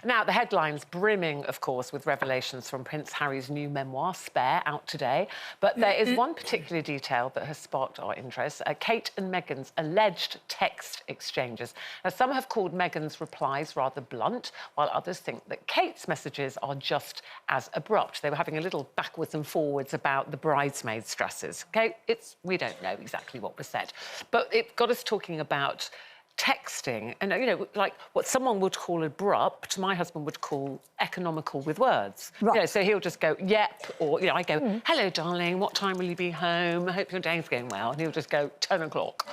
Now, the headline's brimming, of course, with revelations from Prince Harry's new memoir, Spare, out today. But there is one particular detail that has sparked our interest. Kate and Meghan's alleged text exchanges. Now, some have called Meghan's replies rather blunt, while others think that Kate's messages are just as abrupt. They were having a little backwards and forwards about the bridesmaids' dresses. OK, we don't know exactly what was said. But it got us talking about texting and, you know, like what someone would call abrupt, my husband would call economical with words. Right. You know, so he'll just go, yep, or, you know, I go, hello, darling, what time will you be home? I hope your day's going well. And he'll just go, 10 o'clock.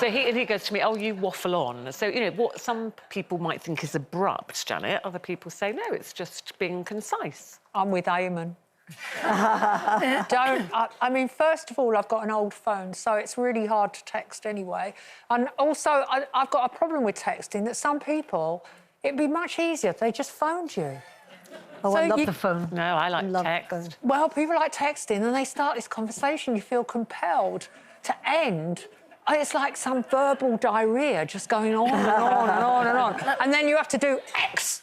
So he goes to me, oh, you waffle on. So, you know, what some people might think is abrupt, Janet, other people say, no, it's just being concise. I'm with Eamon. I mean, first of all, I've got an old phone, so it's really hard to text anyway. And also, I've got a problem with texting, that some people, it'd be much easier if they just phoned you. Oh, so I love the phone. No, I like text. Well, people like texting, and they start this conversation, you feel compelled to end. It's like some verbal diarrhea just going on and on and on and on. And then you have to do X.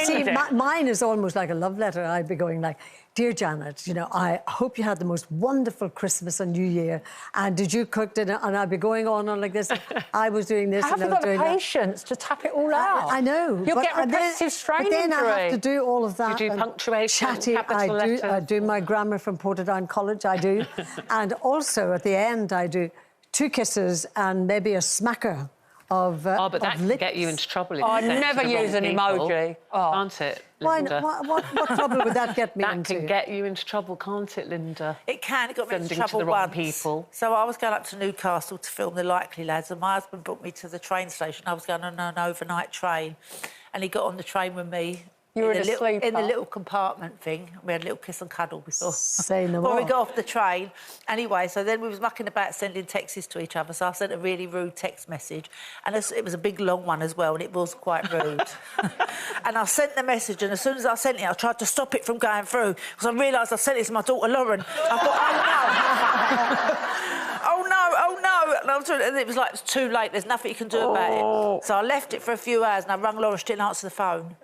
See, mine is almost like a love letter. I'd be going like, dear Janet, you know, I hope you had the most wonderful Christmas and New Year. And did you cook dinner? And I'd be going on like this. I was doing this. I haven't got the patience to tap it all out. I know. You'll get repetitive strain injury. But then I have to do all of that. You do punctuation, chatty. I do my grammar from Portadown College, I do. And also at the end, I do 2 kisses and maybe a smacker of oh, but that can get you into trouble. If I never use an emoji. Oh. Can't it, Linda? What trouble would that get me into? That can get you into trouble, can't it, Linda? It can. It got me into trouble to the wrong people. So I was going up to Newcastle to film The Likely Lads, and my husband brought me to the train station. I was going on an overnight train, and he got on the train with me. You were in the little compartment thing. We had a little kiss and cuddle before. Say no Before more. we got off the train. Anyway, so then we was mucking about sending texts to each other. So I sent a really rude text message, and it was a big long one as well, and it was quite rude. And I sent the message, and as soon as I sent it, I tried to stop it from going through because I realised I sent it to my daughter Lauren. I thought, oh no. And it was like, it's too late, there's nothing you can do about it. So I left it for a few hours and I rang Laura, she didn't answer the phone.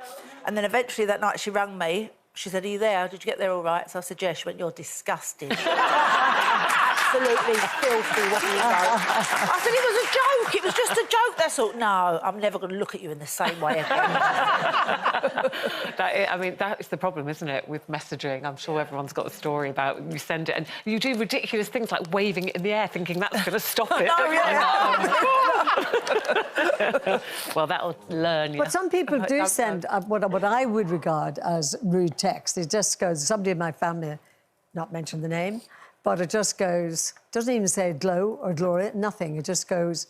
And then eventually that night she rang me. She said, are you there? Did you get there all right? So I said, yes. She went, you're disgusting. Absolutely filthy what you wrote. I said, it was a joke. It was just a joke, that's all. No, I'm never going to look at you in the same way again. I mean, that is the problem, isn't it, with messaging? I'm sure everyone's got a story about you send it and you do ridiculous things like waving it in the air, thinking that's going to stop it. Well, that'll learn you. But some people do send what I would regard as rude text. It just goes, somebody in my family, not mention the name, but it just goes, doesn't even say Glow or Gloria, nothing. It just goes,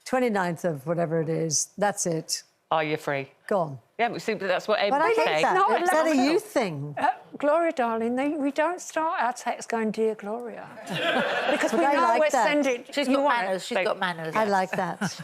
29th of whatever it is, that's it. Are you free? Gone. Yeah, but see, that's what Amy would say. say. Is that a you thing? Gloria, darling, we don't start our text going, dear Gloria. Because we I know like we're that. sending... She's got manners, she's got manners. I like that.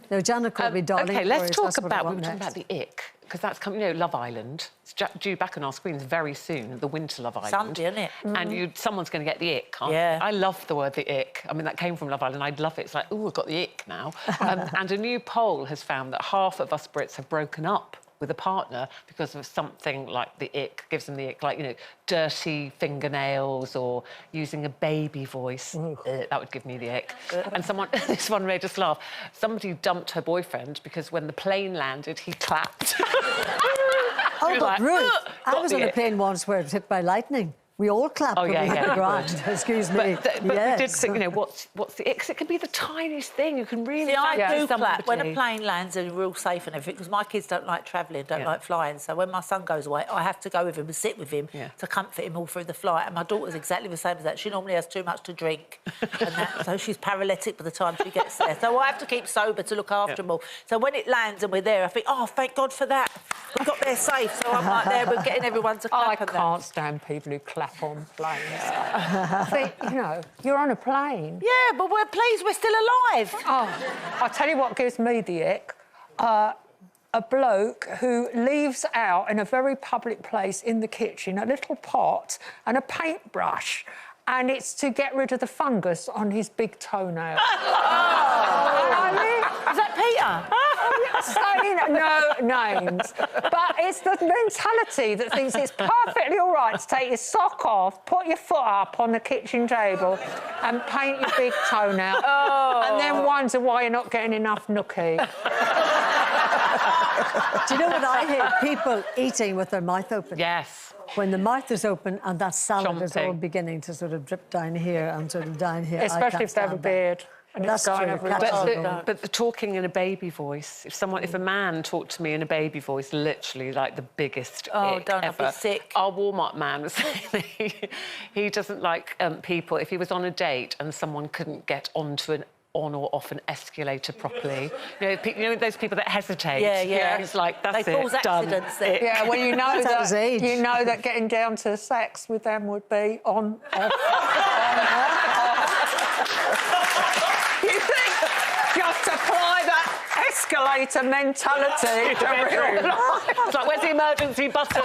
No, Janet called me darling. OK, let's Gloria, talk about, we were talking about the ick, because that's coming, you know, Love Island. It's due back on our screens very soon, the winter Love Island. Sunday, isn't it? And someone's going to get the ick. Yeah. I love the word the ick. I mean, that came from Love Island. I'd love it. It's like, oh, I've got the ick now. And a new poll has found that half of us Brits have broken up with a partner because of something like the ick, gives them the ick, like, you know, dirty fingernails or using a baby voice. That would give me the ick. And this one made us laugh. Somebody dumped her boyfriend because when the plane landed, he clapped. Oh, but Ruth, I was on a plane once where it was hit by lightning. We all clapped when we hit the ground. Excuse me. But we did think, you know, what's the ick? 'Cause it can be the tiniest thing. You can really... See, I do clap when a plane lands and real safe and everything, because my kids don't like travelling, don't like flying. So when my son goes away, I have to go with him and sit with him to comfort him all through the flight. And my daughter's exactly the same as that. She normally has too much to drink, and so she's paralytic by the time she gets there. So I have to keep sober to look after them all. So when it lands and we're there, I think, oh, thank God for that. We got there safe. So I'm like there, we're getting everyone to clap. I can't stand people who clap on planes. But, you know, you're on a plane. Yeah, but we're pleased we're still alive. Oh, I'll tell you what gives me the ick. A bloke who leaves out in a very public place in the kitchen a little pot and a paintbrush, and it's to get rid of the fungus on his big toenail. Is that Peter? saying no names, but it's the mentality that thinks it's perfectly all right to take your sock off, put your foot up on the kitchen table and paint your big toenail and then wonder why you're not getting enough nookie. Do you know what I hate? People eating with their mouth open. Yes. When the mouth is open and that salad is all Chomping. beginning to sort of drip down here and sort of down here. I Especially can't if they have a stand that. beard. And That's it's going true. everywhere. Catches But the talking in a baby voice. If a man talked to me in a baby voice, literally like the biggest ick don't I ever. be sick? Our Walmart man was saying that he doesn't like people. If he was on a date and someone couldn't get onto an on or off an escalator properly, you know those people that hesitate. Yeah. It's like that's They cause done. accidents then. Yeah, well, you know That's his age. that getting down to sex with them would be on. Off. You think just apply that escalator mentality to real life? It's like, where's the emergency button?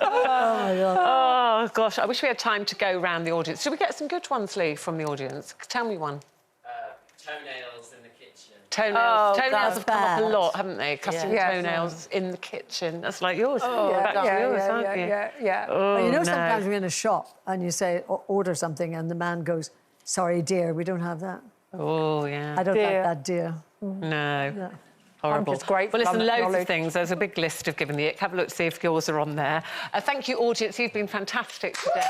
Oh, gosh, I wish we had time to go round the audience. Should we get some good ones, Lee, from the audience? Tell me one. Toenails in the kitchen. Toenails. Oh, Toenails that's have come up a bad. lot, haven't they? Cutting Yeah. toenails in the kitchen. That's like yours. Yeah, Back to yours, aren't you? yeah. Oh, You know, no. sometimes you're in a shop and you say, order something, and the man goes, sorry, dear, we don't have that. Oh, yeah. I don't Dear. like that, dear. No. Horrible. just grateful Well, listen, I'm loads of acknowledged. things. There's a big list of giving the ick. Have a look, see if yours are on there. Thank you, audience. You've been fantastic today.